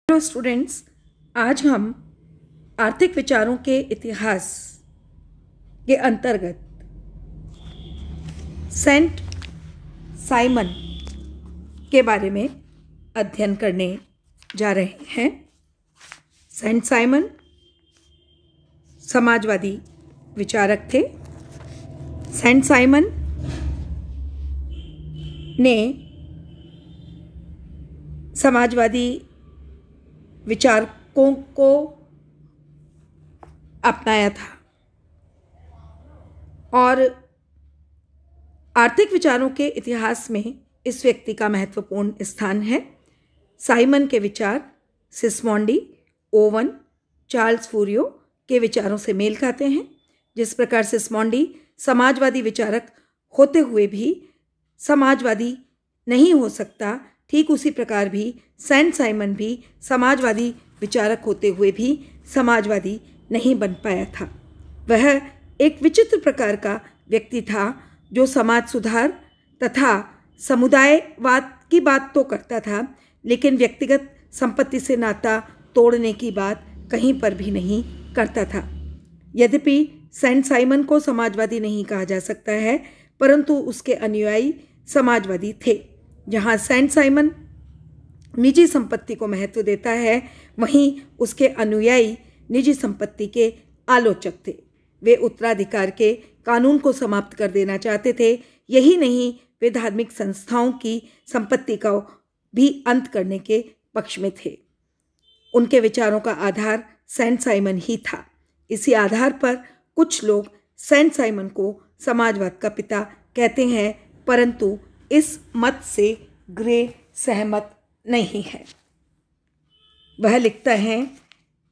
Hello students, आज हम आर्थिक विचारों के इतिहास के अंतर्गत सेंट साइमन के बारे में अध्ययन करने जा रहे हैं। सेंट साइमन समाजवादी विचारक थे। सेंट साइमन ने समाजवादी विचारकों को अपनाया था और आर्थिक विचारों के इतिहास में इस व्यक्ति का महत्वपूर्ण स्थान है। साइमन के विचार सिस्मोंडी, ओवन, चार्ल्स फूरियो के विचारों से मेल खाते हैं। जिस प्रकार सिस्मोंडी समाजवादी विचारक होते हुए भी समाजवादी नहीं हो सकता, ठीक उसी प्रकार भी सेंट साइमन भी समाजवादी विचारक होते हुए भी समाजवादी नहीं बन पाया था। वह एक विचित्र प्रकार का व्यक्ति था जो समाज सुधार तथा समुदायवाद की बात तो करता था, लेकिन व्यक्तिगत संपत्ति से नाता तोड़ने की बात कहीं पर भी नहीं करता था। यद्यपि सेंट साइमन को समाजवादी नहीं कहा जा सकता है, परंतु उसके अनुयायी समाजवादी थे। जहाँ सेंट साइमन निजी संपत्ति को महत्व देता है, वहीं उसके अनुयायी निजी संपत्ति के आलोचक थे। वे उत्तराधिकार के कानून को समाप्त कर देना चाहते थे। यही नहीं, वे धार्मिक संस्थाओं की संपत्ति का भी अंत करने के पक्ष में थे। उनके विचारों का आधार सेंट साइमन ही था। इसी आधार पर कुछ लोग सेंट साइमन को समाजवाद का पिता कहते हैं, परंतु इस मत से ग्रे सहमत नहीं है। वह लिखता है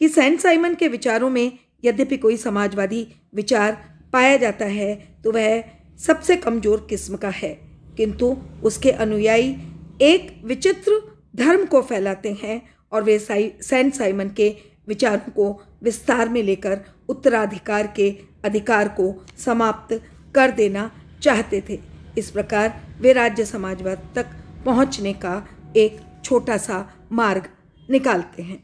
कि सेंट साइमन के विचारों में यद्यपि कोई समाजवादी विचार पाया जाता है तो वह सबसे कमजोर किस्म का है, किंतु उसके अनुयायी एक विचित्र धर्म को फैलाते हैं और वे सेंट साइमन के विचारों को विस्तार में लेकर उत्तराधिकार के अधिकार को समाप्त कर देना चाहते थे। इस प्रकार वे राज्य समाजवाद तक पहुंचने का एक छोटा सा मार्ग निकालते हैं।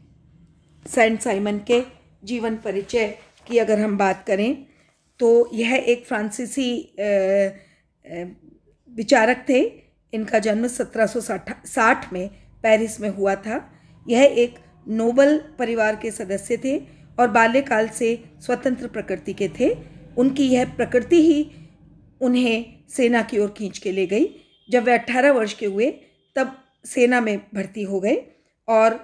सेंट साइमन के जीवन परिचय की अगर हम बात करें तो यह एक फ्रांसीसी विचारक थे। इनका जन्म 1760 में पेरिस में हुआ था। यह एक नोबल परिवार के सदस्य थे और बाल्यकाल से स्वतंत्र प्रकृति के थे। उनकी यह प्रकृति ही उन्हें सेना की ओर खींच के ले गई। जब वे 18 वर्ष के हुए तब सेना में भर्ती हो गए और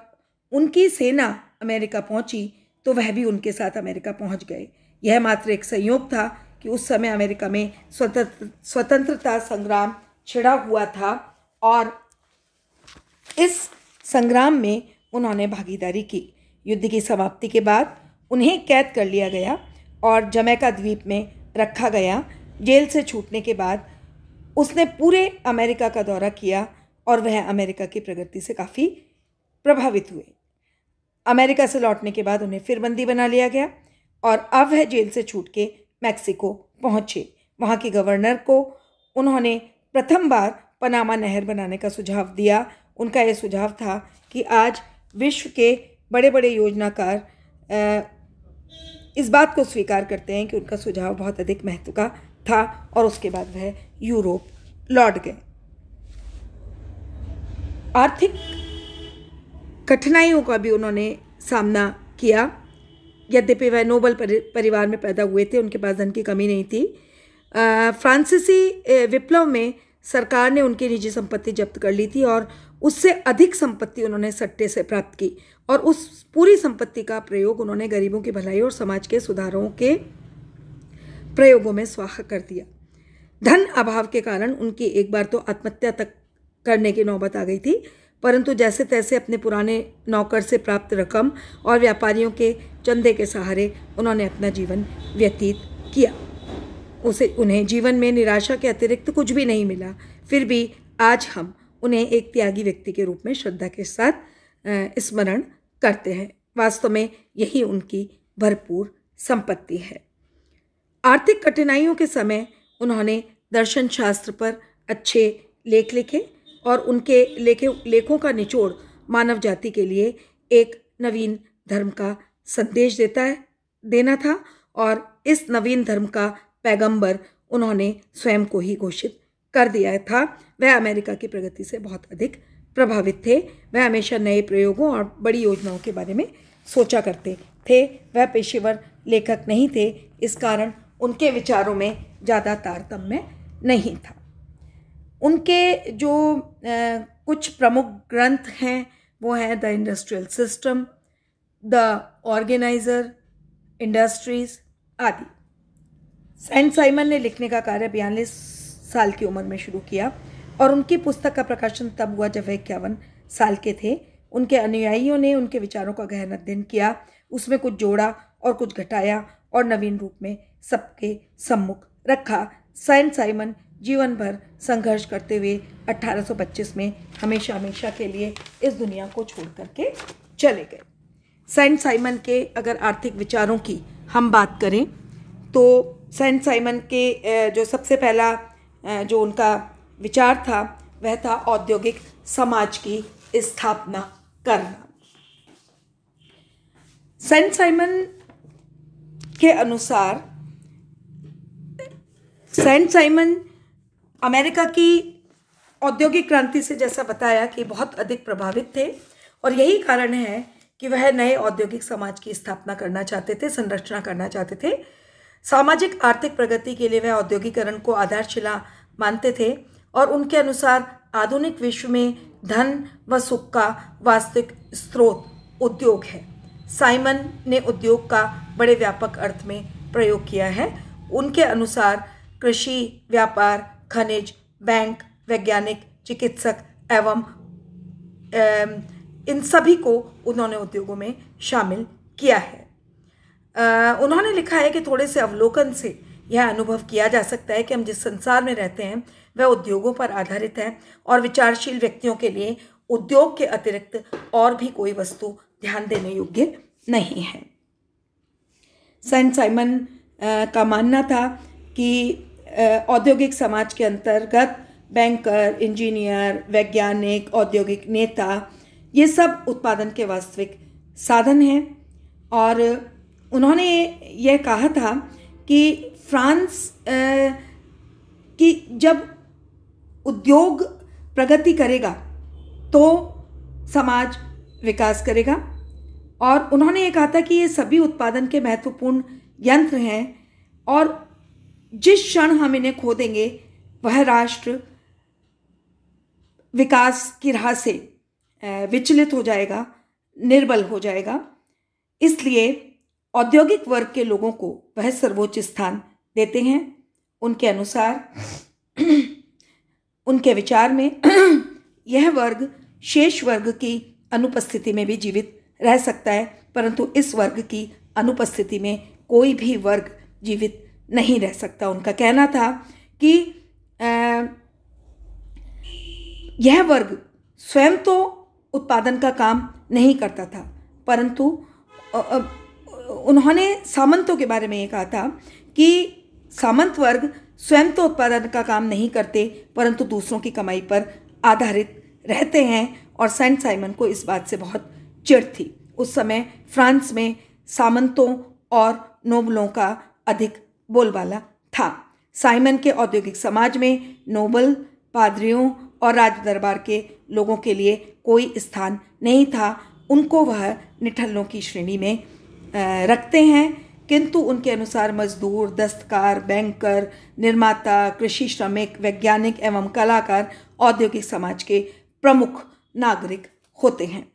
उनकी सेना अमेरिका पहुंची तो वह भी उनके साथ अमेरिका पहुंच गए। यह मात्र एक संयोग था कि उस समय अमेरिका में स्वतंत्रता संग्राम छिड़ा हुआ था और इस संग्राम में उन्होंने भागीदारी की। युद्ध की समाप्ति के बाद उन्हें कैद कर लिया गया और जमैका द्वीप में रखा गया। जेल से छूटने के बाद उसने पूरे अमेरिका का दौरा किया और वह अमेरिका की प्रगति से काफ़ी प्रभावित हुए। अमेरिका से लौटने के बाद उन्हें फिर बंदी बना लिया गया और अब वह जेल से छूट के मैक्सिको पहुँचे। वहाँ के गवर्नर को उन्होंने प्रथम बार पनामा नहर बनाने का सुझाव दिया। उनका यह सुझाव था कि आज विश्व के बड़े बड़े योजनाकार इस बात को स्वीकार करते हैं कि उनका सुझाव बहुत अधिक महत्व का था और उसके बाद वह यूरोप लौट गए। आर्थिक कठिनाइयों का भी उन्होंने सामना किया। यद्यपि वह नोबल परिवार में पैदा हुए थे, उनके पास धन की कमी नहीं थी। फ्रांसीसी विप्लव में सरकार ने उनकी निजी संपत्ति जब्त कर ली थी और उससे अधिक संपत्ति उन्होंने सट्टे से प्राप्त की और उस पूरी संपत्ति का प्रयोग उन्होंने गरीबों की भलाई और समाज के सुधारों के प्रयोगों में स्वाहा कर दिया। धन अभाव के कारण उनकी एक बार तो आत्महत्या तक करने की नौबत आ गई थी, परंतु जैसे तैसे अपने पुराने नौकर से प्राप्त रकम और व्यापारियों के चंदे के सहारे उन्होंने अपना जीवन व्यतीत किया। उन्हें जीवन में निराशा के अतिरिक्त कुछ भी नहीं मिला। फिर भी आज हम उन्हें एक त्यागी व्यक्ति के रूप में श्रद्धा के साथ स्मरण करते हैं। वास्तव में यही उनकी भरपूर संपत्ति है। आर्थिक कठिनाइयों के समय उन्होंने दर्शन शास्त्र पर अच्छे लेख लिखे और उनके लेखों का निचोड़ मानव जाति के लिए एक नवीन धर्म का संदेश देना था और इस नवीन धर्म का पैगंबर उन्होंने स्वयं को ही घोषित कर दिया था। वह अमेरिका की प्रगति से बहुत अधिक प्रभावित थे। वह हमेशा नए प्रयोगों और बड़ी योजनाओं के बारे में सोचा करते थे। वह पेशेवर लेखक नहीं थे, इस कारण उनके विचारों में ज़्यादा तारतम्य नहीं था। उनके जो कुछ प्रमुख ग्रंथ हैं वो हैं the industrial system, the organiser, industries आदि। सेंट साइमन ने लिखने का कार्य 42 साल की उम्र में शुरू किया और उनकी पुस्तक का प्रकाशन तब हुआ जब वह 51 साल के थे। उनके अनुयायियों ने उनके विचारों का गहन अध्ययन किया, उसमें कुछ जोड़ा और कुछ घटाया और नवीन रूप में सबके सम्मुख रखा। सेंट साइमन जीवन भर संघर्ष करते हुए 1825 में हमेशा के लिए इस दुनिया को छोड़ करके चले गए। सेंट साइमन के अगर आर्थिक विचारों की हम बात करें तो सेंट साइमन के जो सबसे पहला जो उनका विचार था वह था औद्योगिक समाज की स्थापना करना। सेंट साइमन के अनुसार सेंट साइमन अमेरिका की औद्योगिक क्रांति से, जैसा बताया, कि बहुत अधिक प्रभावित थे और यही कारण है कि वह नए औद्योगिक समाज की स्थापना करना चाहते थे, संरचना करना चाहते थे। सामाजिक आर्थिक प्रगति के लिए वह औद्योगिकरण को आधारशिला मानते थे और उनके अनुसार आधुनिक विश्व में धन व सुख का वास्तविक स्रोत उद्योग है। साइमन ने उद्योग का बड़े व्यापक अर्थ में प्रयोग किया है। उनके अनुसार कृषि, व्यापार, खनिज, बैंक, वैज्ञानिक, चिकित्सक एवं इन सभी को उन्होंने उद्योगों में शामिल किया है। उन्होंने लिखा है कि थोड़े से अवलोकन से यह अनुभव किया जा सकता है कि हम जिस संसार में रहते हैं वह उद्योगों पर आधारित है और विचारशील व्यक्तियों के लिए उद्योग के अतिरिक्त और भी कोई वस्तु ध्यान देने योग्य नहीं है। सेंट साइमन का मानना था कि औद्योगिक समाज के अंतर्गत बैंकर, इंजीनियर, वैज्ञानिक, औद्योगिक नेता, ये सब उत्पादन के वास्तविक साधन हैं। और उन्होंने यह कहा था कि फ्रांस की जब उद्योग प्रगति करेगा तो समाज विकास करेगा। और उन्होंने ये कहा था कि ये सभी उत्पादन के महत्वपूर्ण यंत्र हैं और जिस क्षण हम इन्हें खो देंगे वह राष्ट्र विकास की राह से विचलित हो जाएगा, निर्बल हो जाएगा। इसलिए औद्योगिक वर्ग के लोगों को वह सर्वोच्च स्थान देते हैं। उनके अनुसार, उनके विचार में यह वर्ग शेष वर्ग की अनुपस्थिति में भी जीवित रह सकता है, परंतु इस वर्ग की अनुपस्थिति में कोई भी वर्ग जीवित नहीं रह सकता। उनका कहना था कि यह वर्ग स्वयं तो उत्पादन का काम नहीं करता था, परंतु उन्होंने सामंतों के बारे में ये कहा था कि सामंत वर्ग स्वयं तो उत्पादन का काम नहीं करते परंतु दूसरों की कमाई पर आधारित रहते हैं। और सेंट साइमन को इस बात से बहुत चिढ़ थी। उस समय फ्रांस में सामंतों और नोबलों का अधिक बोलबाला था। साइमन के औद्योगिक समाज में नोबल, पादरियों और राज दरबार के लोगों के लिए कोई स्थान नहीं था। उनको वह निठल्लों की श्रेणी में रखते हैं, किंतु उनके अनुसार मजदूर, दस्तकार, बैंकर, निर्माता, कृषि श्रमिक, वैज्ञानिक एवं कलाकार औद्योगिक समाज के प्रमुख नागरिक होते हैं।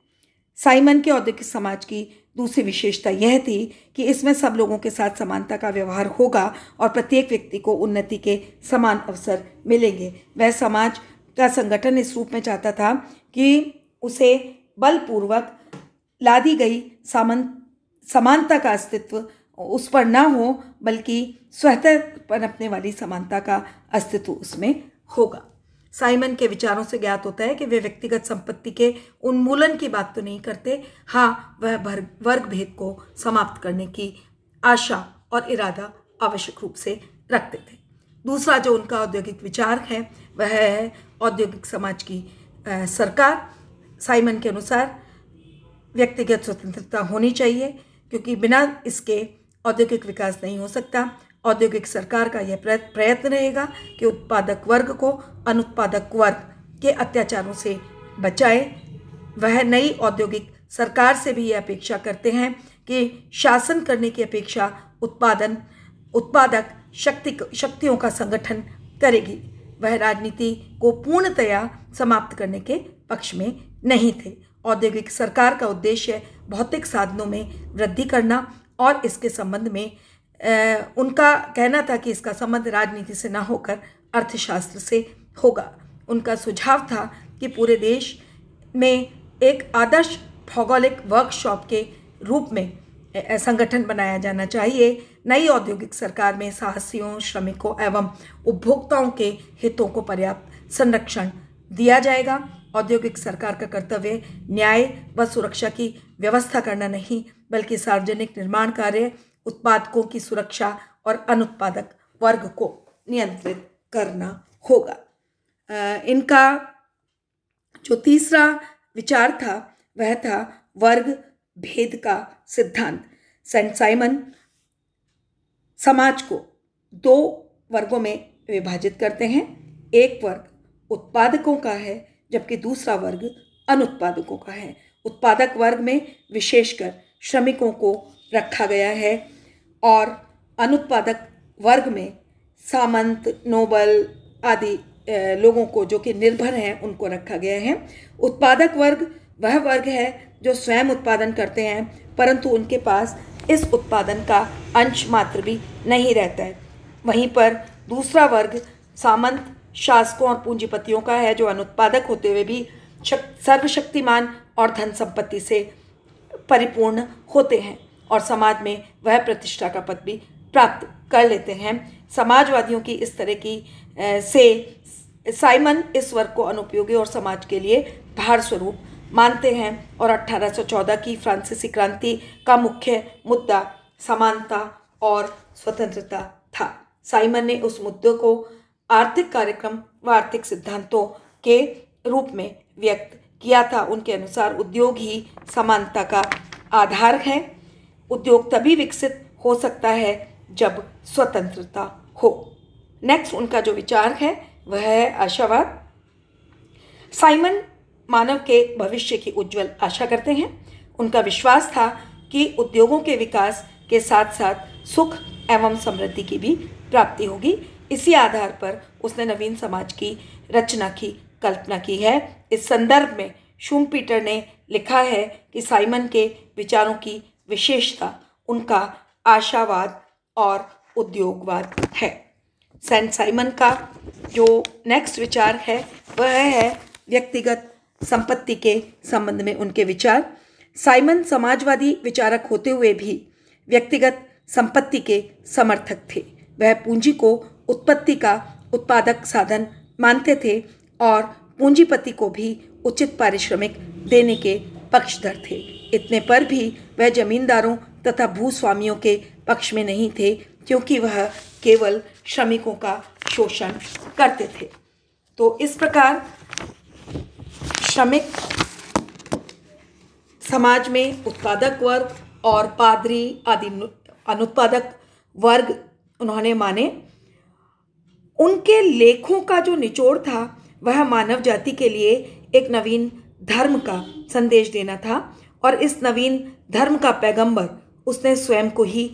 साइमन के औद्योगिक समाज की दूसरी विशेषता यह थी कि इसमें सब लोगों के साथ समानता का व्यवहार होगा और प्रत्येक व्यक्ति को उन्नति के समान अवसर मिलेंगे। वह समाज का संगठन इस रूप में चाहता था कि उसे बलपूर्वक लादी गई समानता का अस्तित्व उस पर न हो, बल्कि स्वतः पनपने वाली समानता का अस्तित्व उसमें होगा। साइमन के विचारों से ज्ञात होता है कि वे व्यक्तिगत संपत्ति के उन्मूलन की बात तो नहीं करते, हाँ वह वर्ग भेद को समाप्त करने की आशा और इरादा आवश्यक रूप से रखते थे। दूसरा जो उनका औद्योगिक विचार है वह है औद्योगिक समाज की सरकार। साइमन के अनुसार व्यक्तिगत स्वतंत्रता होनी चाहिए, क्योंकि बिना इसके औद्योगिक विकास नहीं हो सकता। औद्योगिक सरकार का यह प्रयत्न रहेगा कि उत्पादक वर्ग को अनुत्पादक वर्ग के अत्याचारों से बचाए। वह नई औद्योगिक सरकार से भी यह अपेक्षा करते हैं कि शासन करने की अपेक्षा उत्पादक शक्तियों का संगठन करेगी। वह राजनीति को पूर्णतया समाप्त करने के पक्ष में नहीं थे। औद्योगिक सरकार का उद्देश्य भौतिक साधनों में वृद्धि करना और इसके संबंध में उनका कहना था कि इसका संबंध राजनीति से न होकर अर्थशास्त्र से होगा। उनका सुझाव था कि पूरे देश में एक आदर्श भौगोलिक वर्कशॉप के रूप में संगठन बनाया जाना चाहिए। नई औद्योगिक सरकार में साहसियों, श्रमिकों एवं उपभोक्ताओं के हितों को पर्याप्त संरक्षण दिया जाएगा। औद्योगिक सरकार का कर्तव्य न्याय व सुरक्षा की व्यवस्था करना नहीं, बल्कि सार्वजनिक निर्माण कार्य, उत्पादकों की सुरक्षा और अनुत्पादक वर्ग को नियंत्रित करना होगा। इनका जो तीसरा विचार था वह था वर्ग भेद का सिद्धांत। सेंट साइमन समाज को दो वर्गों में विभाजित करते हैं। एक वर्ग उत्पादकों का है, जबकि दूसरा वर्ग अनुत्पादकों का है। उत्पादक वर्ग में विशेषकर श्रमिकों को रखा गया है और अनुत्पादक वर्ग में सामंत, नोबल आदि लोगों को जो कि निर्भर हैं उनको रखा गया है। उत्पादक वर्ग वह वर्ग है जो स्वयं उत्पादन करते हैं, परंतु उनके पास इस उत्पादन का अंश मात्र भी नहीं रहता है। वहीं पर दूसरा वर्ग सामंत, शासकों और पूंजीपतियों का है, जो अनुत्पादक होते हुए भी सर्वशक्तिमान और धन संपत्ति से परिपूर्ण होते हैं और समाज में वह प्रतिष्ठा का पद भी प्राप्त कर लेते हैं। समाजवादियों की इस तरह की से साइमन इस वर्ग को अनुपयोगी और समाज के लिए भार स्वरूप मानते हैं और 1814 की फ्रांसीसी क्रांति का मुख्य मुद्दा समानता और स्वतंत्रता था। साइमन ने उस मुद्दे को आर्थिक कार्यक्रम व आर्थिक सिद्धांतों के रूप में व्यक्त किया था। उनके अनुसार उद्योग ही समानता का आधार है। उद्योग तभी विकसित हो सकता है जब स्वतंत्रता हो। नेक्स्ट उनका जो विचार है वह है आशावाद। साइमन मानव के भविष्य की उज्जवल आशा करते हैं। उनका विश्वास था कि उद्योगों के विकास के साथ साथ सुख एवं समृद्धि की भी प्राप्ति होगी। इसी आधार पर उसने नवीन समाज की रचना की कल्पना की है। इस संदर्भ में शूमपीटर ने लिखा है कि साइमन के विचारों की विशेषता उनका आशावाद और उद्योगवाद है। सेंट साइमन का जो नेक्स्ट विचार है वह है व्यक्तिगत संपत्ति के संबंध में उनके विचार। साइमन समाजवादी विचारक होते हुए भी व्यक्तिगत संपत्ति के समर्थक थे। वह पूंजी को उत्पत्ति का उत्पादक साधन मानते थे और पूंजीपति को भी उचित पारिश्रमिक देने के पक्षधर थे। इतने पर भी वह जमींदारों तथा भूस्वामियों के पक्ष में नहीं थे, क्योंकि वह केवल श्रमिकों का शोषण करते थे। तो इस प्रकार श्रमिक समाज में उत्पादक वर्ग और पादरी आदि अनुत्पादक वर्ग उन्होंने माने। उनके लेखों का जो निचोड़ था वह मानव जाति के लिए एक नवीन धर्म का संदेश देना था और इस नवीन धर्म का पैगंबर उसने स्वयं को ही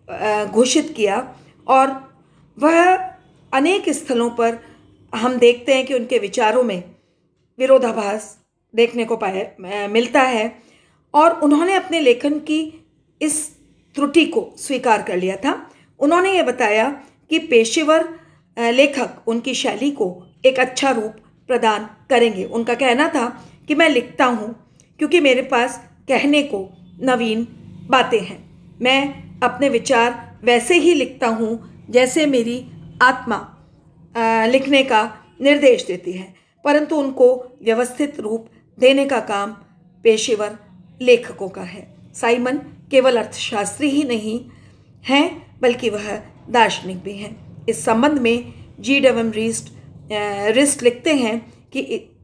घोषित किया। और वह अनेक स्थलों पर हम देखते हैं कि उनके विचारों में विरोधाभास देखने को मिलता है और उन्होंने अपने लेखन की इस त्रुटि को स्वीकार कर लिया था। उन्होंने ये बताया कि पेशेवर लेखक उनकी शैली को एक अच्छा रूप प्रदान करेंगे। उनका कहना था कि मैं लिखता हूँ क्योंकि मेरे पास कहने को नवीन बातें हैं। मैं अपने विचार वैसे ही लिखता हूँ जैसे मेरी आत्मा लिखने का निर्देश देती है, परंतु उनको व्यवस्थित रूप देने का काम पेशेवर लेखकों का है। साइमन केवल अर्थशास्त्री ही नहीं हैं, बल्कि वह दार्शनिक भी हैं। इस संबंध में G.W. रिस्ट लिखते हैं कि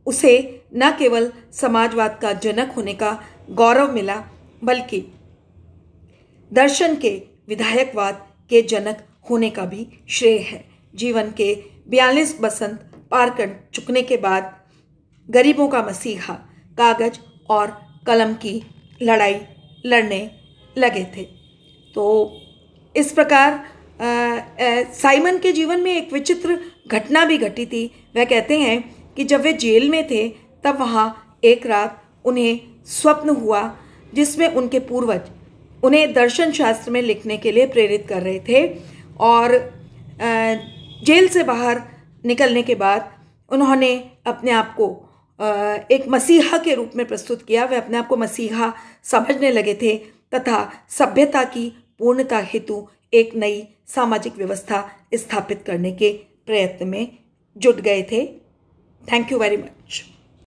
उसे न केवल समाजवाद का जनक होने का गौरव मिला, बल्कि दर्शन के विधायकवाद के जनक होने का भी श्रेय है। जीवन के 42 बसंत पार कर चुकने के बाद गरीबों का मसीहा कागज और कलम की लड़ाई लड़ने लगे थे। तो इस प्रकार साइमन के जीवन में एक विचित्र घटना भी घटी थी। वह कहते हैं कि जब वे जेल में थे तब वहाँ एक रात उन्हें स्वप्न हुआ जिसमें उनके पूर्वज उन्हें दर्शन शास्त्र में लिखने के लिए प्रेरित कर रहे थे। और जेल से बाहर निकलने के बाद उन्होंने अपने आप को एक मसीहा के रूप में प्रस्तुत किया। वे अपने आप को मसीहा समझने लगे थे तथा सभ्यता की पूर्णता हेतु एक नई सामाजिक व्यवस्था स्थापित करने के प्रयत्न में जुट गए थे। Thank you very much.